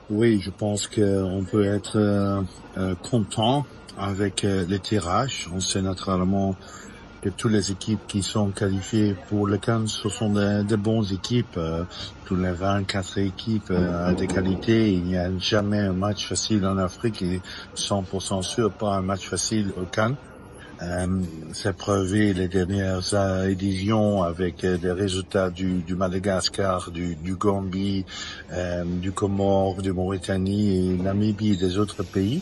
Oui, je pense qu'on peut être content avec les tirages. On sait naturellement que toutes les équipes qui sont qualifiées pour le CAN, ce sont des bonnes équipes. Toutes les 24 équipes de qualité. Il n'y a jamais un match facile en Afrique et 100% sûr pas un match facile au CAN. C'est prouvé les dernières éditions avec des résultats du Madagascar, du Gambie, du Comore, du Mauritanie et Namibie et des autres pays.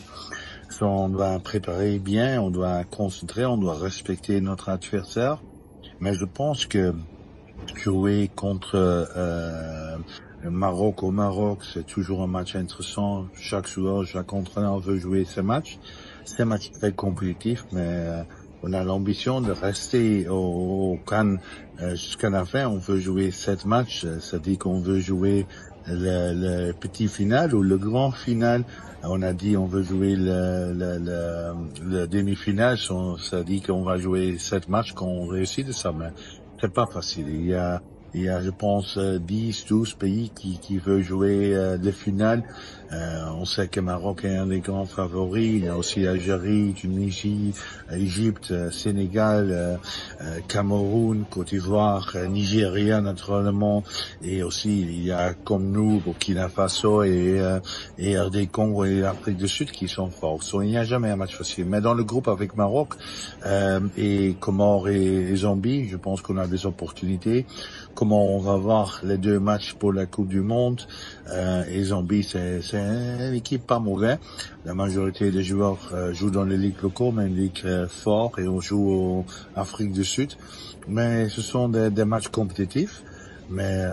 On doit préparer bien, on doit concentrer, on doit respecter notre adversaire. Mais je pense que jouer contre le Maroc au Maroc, c'est toujours un match intéressant. Chaque joueur, chaque entraîneur veut jouer ce match. C'est un match très compétitif, mais on a l'ambition de rester au CAN jusqu'à la fin. On veut jouer 7 matchs, ça dit qu'on veut jouer le petit final ou le grand final. On a dit on veut jouer le demi-finale, ça dit qu'on va jouer 7 matchs, qu'on réussit de ça, mais c'est pas facile. Il y a, je pense, 10, 12 pays qui veulent jouer des finales. On sait que Maroc est un des grands favoris. Il y a aussi Algérie, Tunisie, Égypte, Sénégal, Cameroun, Côte d'Ivoire, Nigeria naturellement, et aussi il y a comme nous Burkina Faso et RD Congo et Afrique du Sud qui sont forts. Il n'y a jamais un match facile. Mais dans le groupe avec Maroc et Comores et Zambie, je pense qu'on a des opportunités. Comment on va voir les deux matchs pour la Coupe du Monde et Zambie, c'est une équipe pas mauvaise. La majorité des joueurs jouent dans les ligues locales, mais une ligue forte, et on joue en Afrique du Sud. Mais ce sont des matchs compétitifs. Mais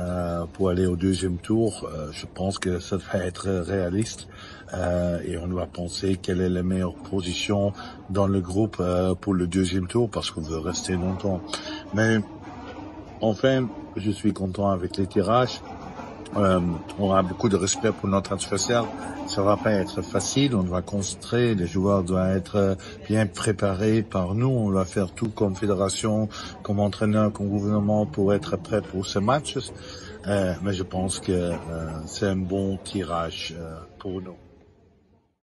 pour aller au deuxième tour, je pense que ça va être réaliste et on doit penser quelle est la meilleure position dans le groupe pour le deuxième tour parce qu'on veut rester longtemps. Mais enfin, je suis content avec les tirages. On a beaucoup de respect pour notre adversaire. Ça va pas être facile. On doit concentrer. Les joueurs doivent être bien préparés par nous. On doit faire tout comme fédération, comme entraîneur, comme gouvernement pour être prêt pour ce match. Mais je pense que c'est un bon tirage pour nous.